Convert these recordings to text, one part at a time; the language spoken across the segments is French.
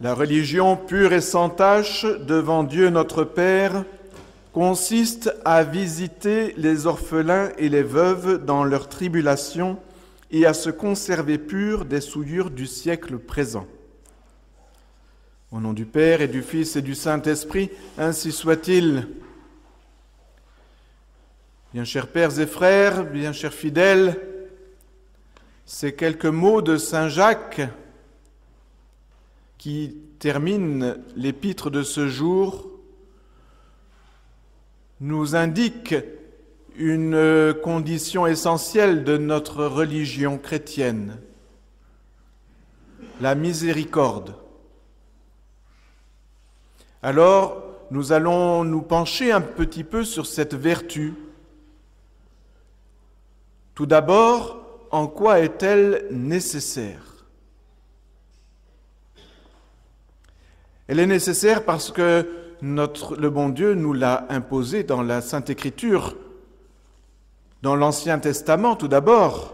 La religion pure et sans tache devant Dieu notre Père consiste à visiter les orphelins et les veuves dans leur tribulation et à se conserver purs des souillures du siècle présent. Au nom du Père et du Fils et du Saint-Esprit, ainsi soit-il. Bien chers pères et frères, bien chers fidèles, ces quelques mots de Saint Jacques qui terminent l'épître de ce jour nous indiquent une condition essentielle de notre religion chrétienne, la miséricorde. Alors, nous allons nous pencher un petit peu sur cette vertu. Tout d'abord, en quoi est-elle nécessaire ? Elle est nécessaire parce que le bon Dieu nous l'a imposée dans la Sainte Écriture, dans l'Ancien Testament tout d'abord.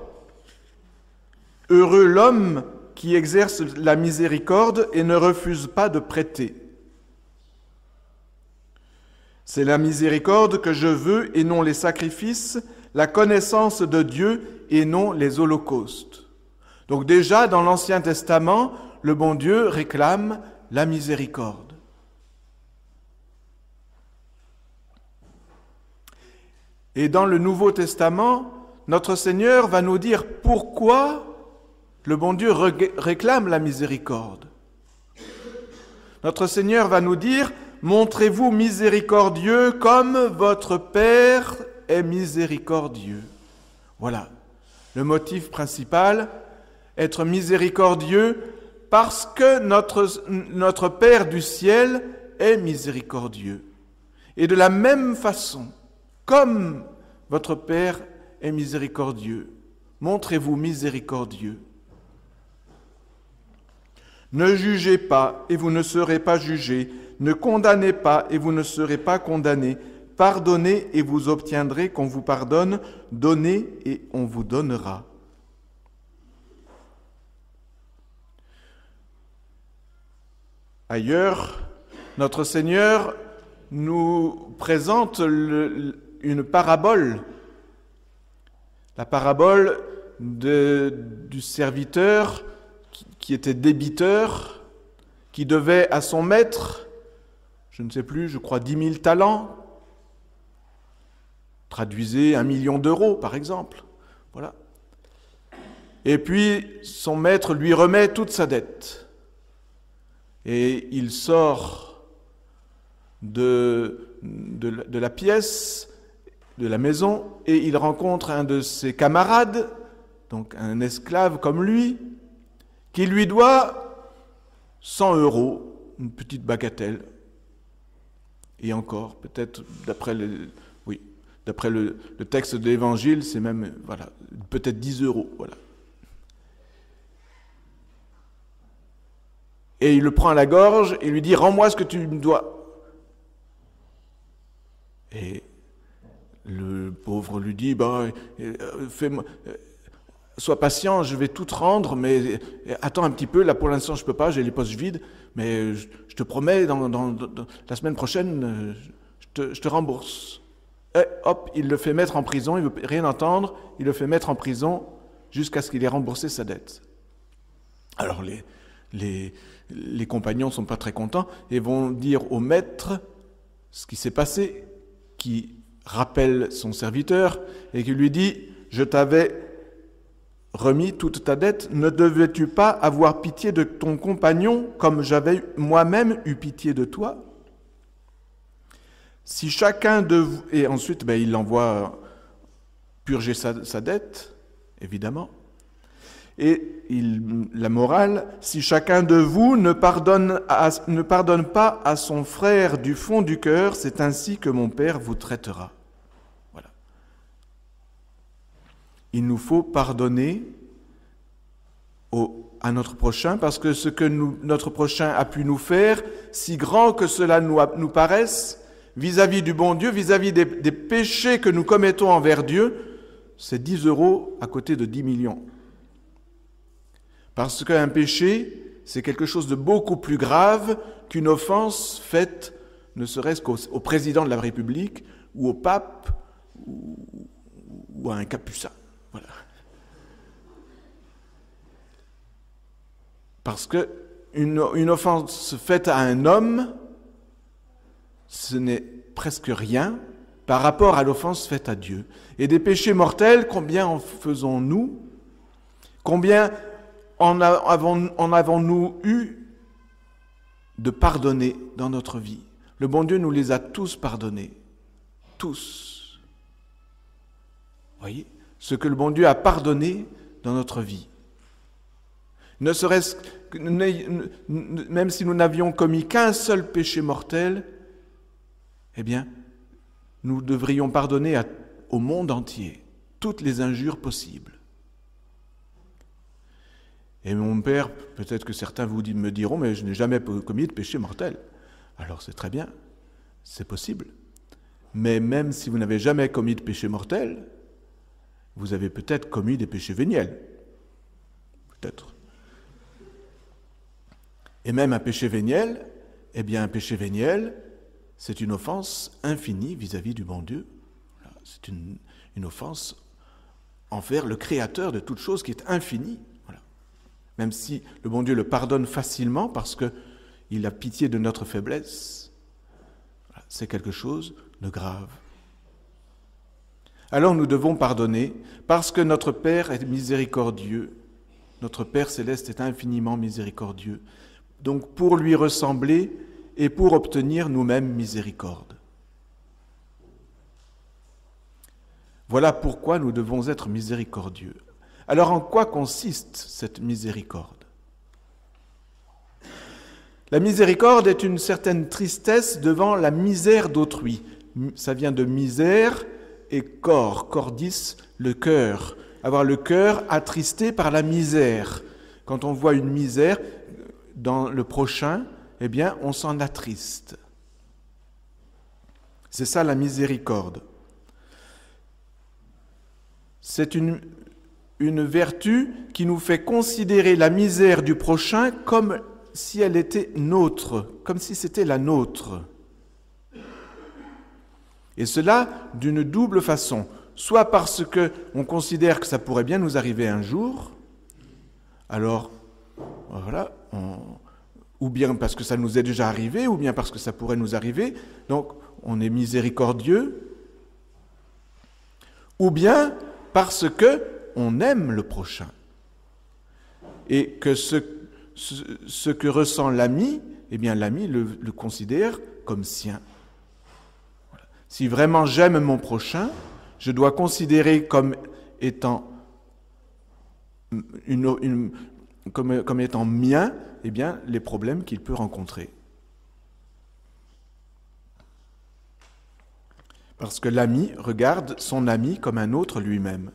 Heureux l'homme qui exerce la miséricorde et ne refuse pas de prêter. C'est la miséricorde que je veux et non les sacrifices, la connaissance de Dieu et non les holocaustes. Donc déjà dans l'Ancien Testament, le bon Dieu réclame la miséricorde. Et dans le Nouveau Testament, notre Seigneur va nous dire pourquoi le bon Dieu réclame la miséricorde. Notre Seigneur va nous dire « Montrez-vous miséricordieux comme votre Père est miséricordieux. » Voilà, le motif principal, être miséricordieux parce que notre Père du ciel est miséricordieux. Et de la même façon, comme votre Père est miséricordieux, montrez-vous miséricordieux. Ne jugez pas et vous ne serez pas jugés. Ne condamnez pas et vous ne serez pas condamnés. Pardonnez et vous obtiendrez qu'on vous pardonne. Donnez et on vous donnera. Ailleurs, notre Seigneur nous présente une parabole. La parabole du serviteur qui était débiteur, qui devait à son maître, je ne sais plus, je crois 10 000 talents, traduisez 1 million d'euros par exemple, voilà. Et puis son maître lui remet toute sa dette. Et il sort de la pièce, de la maison, et il rencontre un de ses camarades, donc un esclave comme lui, qui lui doit 100 euros, une petite bagatelle. Et encore, peut-être, d'après le texte de l'Évangile, c'est même, voilà, peut-être 10 euros, voilà. Et il le prend à la gorge et lui dit « Rends-moi ce que tu me dois ». Et le pauvre lui dit sois patient, je vais tout te rendre, mais attends un petit peu, là pour l'instant je peux pas, j'ai les poches vides, mais je te promets, dans la semaine prochaine, je te rembourse. Et hop, il le fait mettre en prison, il ne veut rien entendre, il le fait mettre en prison jusqu'à ce qu'il ait remboursé sa dette. Alors les compagnons ne sont pas très contents et vont dire au maître ce qui s'est passé, qui rappelle son serviteur et qui lui dit « Je t'avais remis toute ta dette, ne devais-tu pas avoir pitié de ton compagnon comme j'avais moi-même eu pitié de toi ?» Si chacun de vous... Et ensuite, il l'envoie purger sa dette, évidemment. Et la morale, si chacun de vous ne pardonne pas à son frère du fond du cœur, c'est ainsi que mon Père vous traitera. Voilà. Il nous faut pardonner à notre prochain, parce que ce que notre prochain a pu nous faire, si grand que cela nous paraisse, vis-à-vis du bon Dieu, vis-à-vis des péchés que nous commettons envers Dieu, c'est 10 euros à côté de 10 millions. Parce qu'un péché, c'est quelque chose de beaucoup plus grave qu'une offense faite ne serait-ce qu'au président de la République ou au pape ou à un capucin. Voilà. Parce que une offense faite à un homme, ce n'est presque rien par rapport à l'offense faite à Dieu. Et des péchés mortels, combien en faisons-nous? Combien en avons-nous eu de pardonnés dans notre vie? Le bon Dieu nous les a tous pardonnés. Tous. Voyez, ce que le bon Dieu a pardonné dans notre vie. Ne serait-ce que, même si nous n'avions commis qu'un seul péché mortel, eh bien, nous devrions pardonner au monde entier toutes les injures possibles. Et mon père, peut-être que certains me diront, mais je n'ai jamais commis de péché mortel. Alors c'est très bien, c'est possible. Mais même si vous n'avez jamais commis de péché mortel, vous avez peut-être commis des péchés véniels. Peut-être. Et même un péché véniel, eh bien un péché véniel, c'est une offense infinie vis-à-vis du bon Dieu. C'est une offense envers le Créateur de toute chose qui est infini. Voilà. Même si le bon Dieu le pardonne facilement parce qu'il a pitié de notre faiblesse, voilà, c'est quelque chose de grave. Alors nous devons pardonner parce que notre Père est miséricordieux. Notre Père céleste est infiniment miséricordieux. Donc pour lui ressembler et pour obtenir nous-mêmes miséricorde. Voilà pourquoi nous devons être miséricordieux. Alors en quoi consiste cette miséricorde? La miséricorde est une certaine tristesse devant la misère d'autrui. Ça vient de misère et corps, cordis, le cœur. Avoir le cœur attristé par la misère. Quand on voit une misère dans le prochain, eh bien, on s'en attriste. C'est ça la miséricorde. C'est une vertu qui nous fait considérer la misère du prochain comme si elle était nôtre, comme si c'était la nôtre. Et cela d'une double façon, soit parce qu'on considère que ça pourrait bien nous arriver un jour, alors voilà, ou bien parce que ça nous est déjà arrivé, ou bien parce que ça pourrait nous arriver, donc on est miséricordieux, ou bien parce que on aime le prochain, et que ce que ressent l'ami, eh bien l'ami le considère comme sien. Voilà. Si vraiment j'aime mon prochain, je dois considérer comme étant comme étant mien, eh bien, les problèmes qu'il peut rencontrer. Parce que l'ami regarde son ami comme un autre lui-même.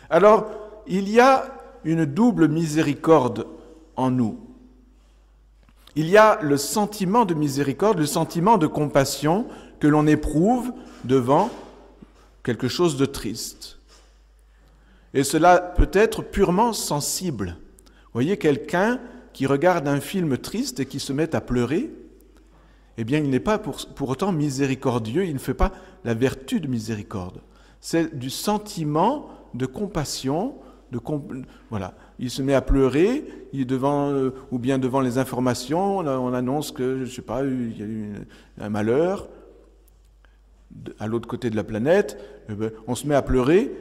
Alors, il y a une double miséricorde en nous. Il y a le sentiment de miséricorde, le sentiment de compassion que l'on éprouve devant quelque chose de triste. Et cela peut être purement sensible. Vous voyez, quelqu'un qui regarde un film triste et qui se met à pleurer, eh bien, il n'est pas pour autant miséricordieux, il ne fait pas la vertu de miséricorde. C'est du sentiment de compassion, voilà. Il se met à pleurer, ou bien devant les informations, on annonce que, je ne sais pas, il y a eu un malheur à l'autre côté de la planète, on se met à pleurer,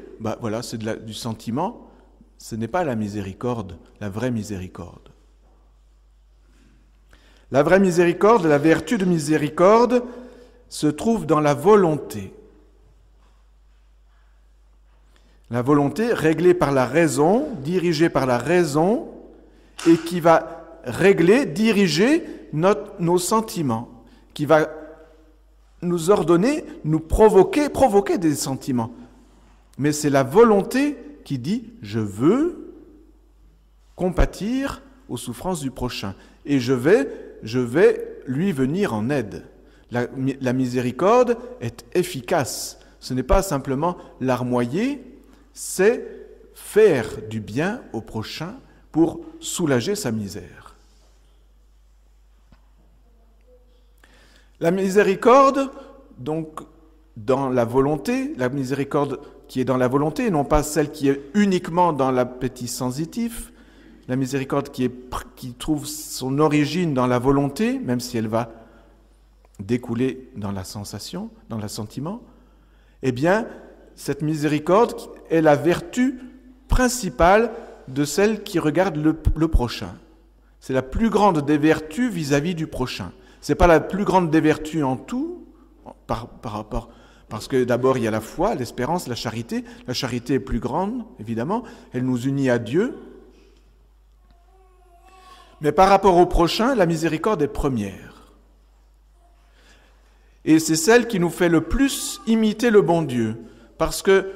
voilà, c'est du sentiment, ce n'est pas la miséricorde, la vraie miséricorde. La vraie miséricorde, la vertu de miséricorde, se trouve dans la volonté. La volonté réglée par la raison, dirigée par la raison, et qui va diriger nos sentiments, qui va nous ordonner, nous provoquer des sentiments. Mais c'est la volonté qui dit « je veux compatir aux souffrances du prochain et je vais lui venir en aide ». La miséricorde est efficace. Ce n'est pas simplement larmoyer, c'est faire du bien au prochain pour soulager sa misère. La miséricorde, donc, dans la volonté, la miséricorde qui est dans la volonté, non pas celle qui est uniquement dans l'appétit sensitif, la miséricorde qui trouve son origine dans la volonté, même si elle va découler dans la sensation, dans l'assentiment, eh bien, cette miséricorde est la vertu principale de celle qui regarde le prochain. C'est la plus grande des vertus vis-à-vis du prochain. Ce n'est pas la plus grande des vertus en tout, par rapport, parce que d'abord il y a la foi, l'espérance, la charité. La charité est plus grande, évidemment, elle nous unit à Dieu. Mais par rapport au prochain, la miséricorde est première. Et c'est celle qui nous fait le plus imiter le bon Dieu, parce que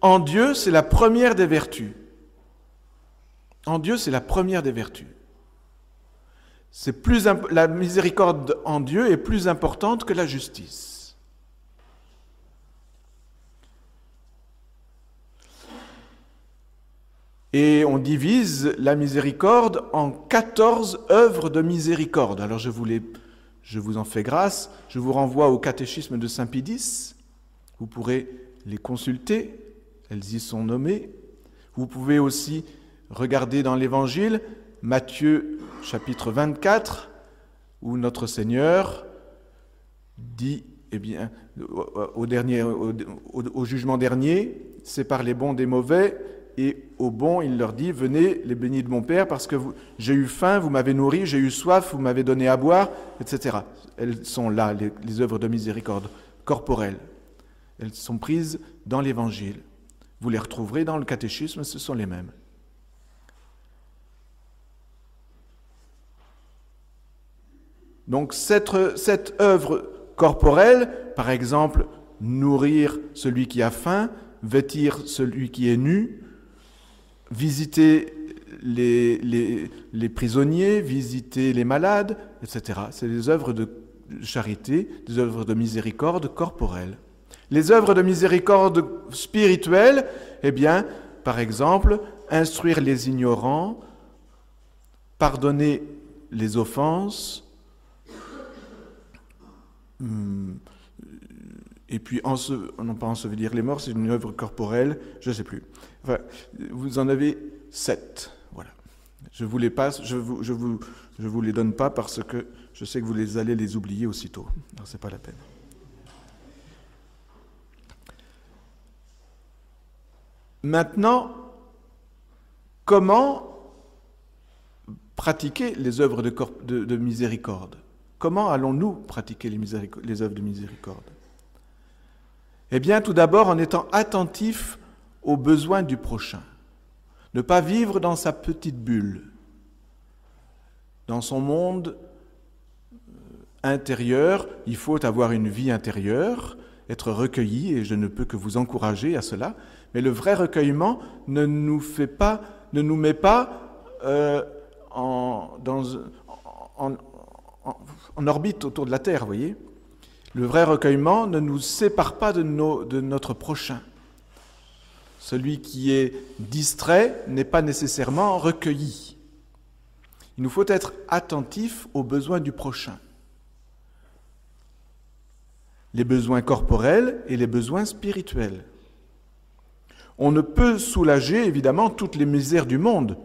en Dieu, c'est la première des vertus. En Dieu, c'est la première des vertus. La miséricorde en Dieu est plus importante que la justice. Et on divise la miséricorde en 14 œuvres de miséricorde. Alors je vous en fais grâce, je vous renvoie au catéchisme de Saint Pie X. Vous pourrez les consulter, elles y sont nommées. Vous pouvez aussi regarder dans l'Évangile, Matthieu chapitre 24, où notre Seigneur dit, eh bien, au jugement dernier, sépare les bons des mauvais, et aux bons, il leur dit, venez les bénis de mon Père, parce que j'ai eu faim, vous m'avez nourri, j'ai eu soif, vous m'avez donné à boire, etc. Elles sont là, les œuvres de miséricorde corporelle. Elles sont prises dans l'Évangile. Vous les retrouverez dans le catéchisme, ce sont les mêmes. Donc cette œuvre corporelle, par exemple, nourrir celui qui a faim, vêtir celui qui est nu, visiter les prisonniers, visiter les malades, etc. C'est des œuvres de charité, des œuvres de miséricorde corporelle. Les œuvres de miséricorde spirituelle, eh bien, par exemple, instruire les ignorants, pardonner les offenses, et puis, non pas ensevelir les morts, c'est une œuvre corporelle, je ne sais plus. Enfin, vous en avez 7, voilà. Je vous les passe, je vous les donne pas parce que je sais que vous allez les oublier aussitôt. Alors, c'est pas la peine. Maintenant, comment pratiquer les œuvres de miséricorde ? Comment allons-nous pratiquer les œuvres de miséricorde ? Eh bien, tout d'abord, en étant attentif aux besoins du prochain. Ne pas vivre dans sa petite bulle, dans son monde intérieur. Il faut avoir une vie intérieure, être recueilli, et je ne peux que vous encourager à cela. Mais le vrai recueillement ne nous met pas en orbite autour de la Terre, vous voyez. Le vrai recueillement ne nous sépare pas de notre prochain. Celui qui est distrait n'est pas nécessairement recueilli. Il nous faut être attentifs aux besoins du prochain. Les besoins corporels et les besoins spirituels. On ne peut soulager, évidemment, toutes les misères du monde.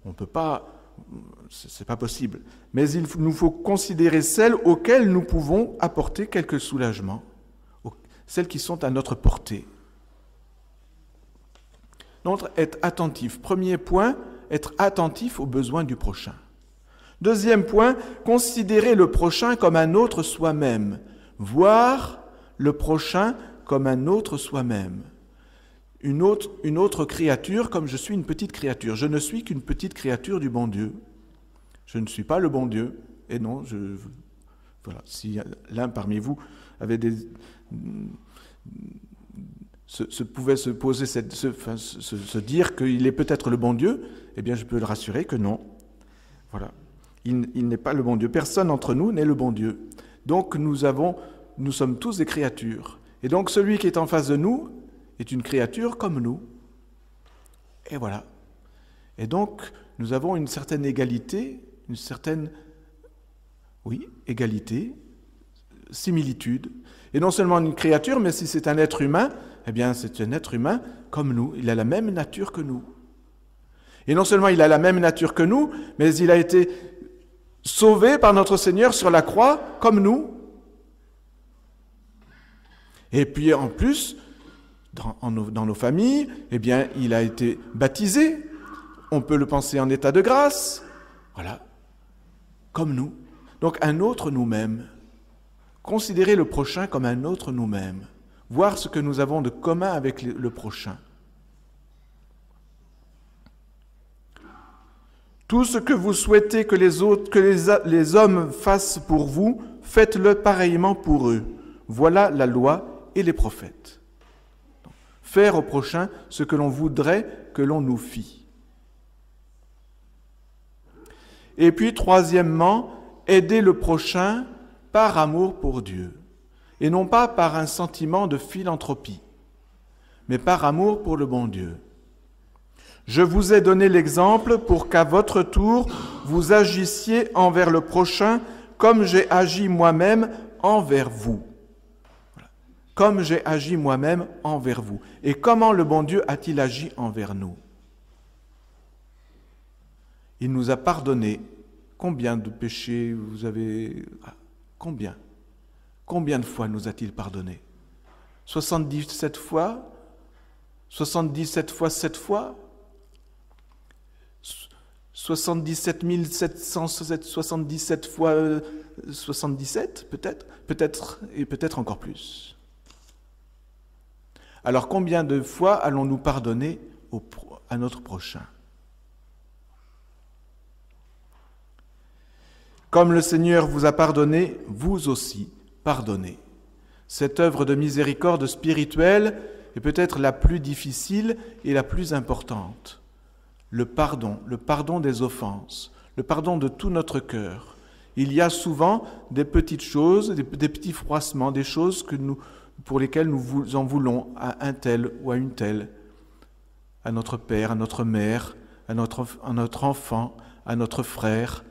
On ne peut pas, c'est pas possible. Mais il nous faut considérer celles auxquelles nous pouvons apporter quelques soulagements, celles qui sont à notre portée. Donc, être attentif. Premier point, être attentif aux besoins du prochain. Deuxième point, considérer le prochain comme un autre soi-même. Voir le prochain comme un autre soi-même. Une autre créature comme je suis une petite créature. Je ne suis qu'une petite créature du bon Dieu. Je ne suis pas le bon Dieu. Et non, voilà. Si l'un parmi vous avait pouvait se poser se dire qu'il est peut-être le bon Dieu, eh bien je peux le rassurer que non. Voilà. Il n'est pas le bon Dieu. Personne d'entre nous n'est le bon Dieu. Donc nous sommes tous des créatures. Et donc celui qui est en face de nous est une créature comme nous. Et voilà. Et donc, nous avons une certaine égalité, égalité, similitude. Et non seulement une créature, mais si c'est un être humain, eh bien c'est un être humain comme nous. Il a la même nature que nous. Et non seulement il a la même nature que nous, mais il a été sauvé par notre Seigneur sur la croix comme nous. Et puis en plus, dans nos familles, eh bien il a été baptisé. On peut le penser en état de grâce. Voilà. Comme nous. Donc un autre nous-mêmes. Considérer le prochain comme un autre nous-mêmes. Voir ce que nous avons de commun avec le prochain. Tout ce que vous souhaitez que les hommes fassent pour vous, faites-le pareillement pour eux. Voilà la loi et les prophètes. Faire au prochain ce que l'on voudrait que l'on nous fît. Et puis, troisièmement, aider le prochain par amour pour Dieu, et non pas par un sentiment de philanthropie, mais par amour pour le bon Dieu. Je vous ai donné l'exemple pour qu'à votre tour, vous agissiez envers le prochain comme j'ai agi moi-même envers vous. Voilà. Comme j'ai agi moi-même envers vous. Et comment le bon Dieu a-t-il agi envers nous ? Il nous a pardonné. Combien de péchés vous avez... Combien ? Combien de fois nous a-t-il pardonné ? 77 fois ? 77 fois 7 fois ? 77 777 fois 77 peut-être encore plus. Alors combien de fois allons-nous pardonner à notre prochain ? Comme le Seigneur vous a pardonné, vous aussi pardonnez. Cette œuvre de miséricorde spirituelle est peut-être la plus difficile et la plus importante. Le pardon des offenses, le pardon de tout notre cœur. Il y a souvent des petites choses, des petits froissements, des choses pour lesquelles nous en voulons à un tel ou à une telle, à notre père, à notre mère, à notre enfant, à notre frère,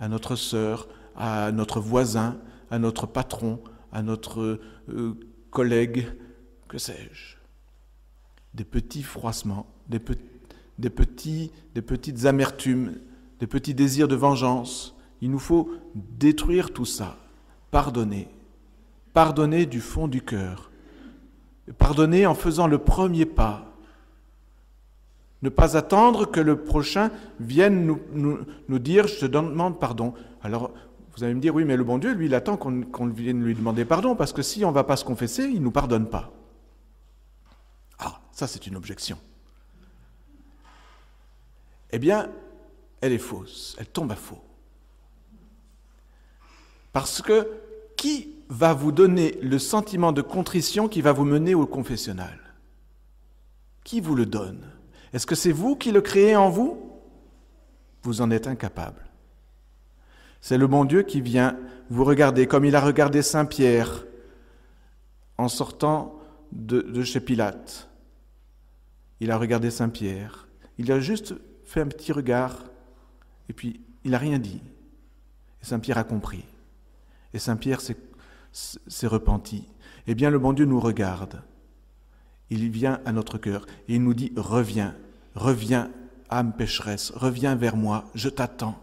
à notre sœur, à notre voisin, à notre patron, à notre collègue, que sais-je. Des petits froissements, des petites amertumes, des petits désirs de vengeance. Il nous faut détruire tout ça, pardonner. Pardonner du fond du cœur. Pardonner en faisant le premier pas. Ne pas attendre que le prochain vienne nous dire « je te demande pardon ». Alors, vous allez me dire « oui, mais le bon Dieu, lui, il attend qu'on vienne lui demander pardon, parce que si on ne va pas se confesser, il ne nous pardonne pas. » Ah, ça c'est une objection. Eh bien, elle est fausse, elle tombe à faux. Parce que qui va vous donner le sentiment de contrition qui va vous mener au confessionnal ? Qui vous le donne ? Est-ce que c'est vous qui le créez en vous ? Vous en êtes incapable. C'est le bon Dieu qui vient vous regarder, comme il a regardé Saint Pierre en sortant de chez Pilate. Il a regardé Saint Pierre. Il a juste fait un petit regard et puis il n'a rien dit. Et Saint Pierre a compris. Et Saint Pierre s'est repenti. Eh bien, le bon Dieu nous regarde. Il vient à notre cœur et il nous dit « Reviens, reviens, âme pécheresse, reviens vers moi, je t'attends. »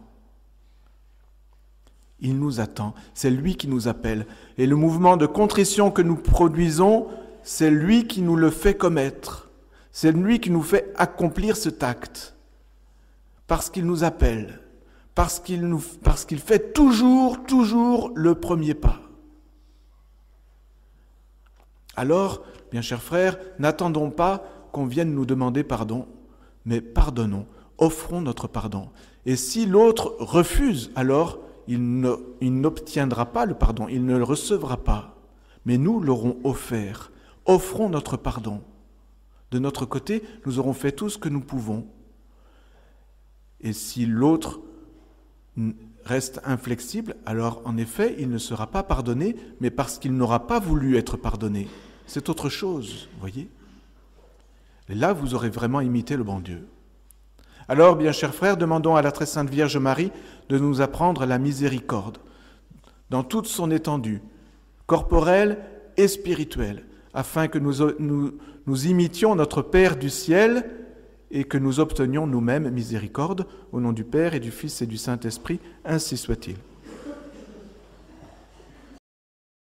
Il nous attend, c'est lui qui nous appelle. Et le mouvement de contrition que nous produisons, c'est lui qui nous le fait commettre. C'est lui qui nous fait accomplir cet acte. Parce qu'il nous appelle, parce qu'il fait toujours le premier pas. Alors, bien chers frères, n'attendons pas qu'on vienne nous demander pardon, mais pardonnons, offrons notre pardon. Et si l'autre refuse, alors il n'obtiendra pas le pardon, il ne le recevra pas. Mais nous l'aurons offert. Offrons notre pardon. De notre côté, nous aurons fait tout ce que nous pouvons. Et si l'autre reste inflexible, alors en effet, il ne sera pas pardonné, mais parce qu'il n'aura pas voulu être pardonné. C'est autre chose, vous voyez ? Et là, vous aurez vraiment imité le bon Dieu. Alors, bien chers frères, demandons à la très sainte Vierge Marie de nous apprendre la miséricorde dans toute son étendue, corporelle et spirituelle, afin que nous imitions notre Père du ciel et que nous obtenions nous-mêmes miséricorde, au nom du Père et du Fils et du Saint-Esprit, ainsi soit-il.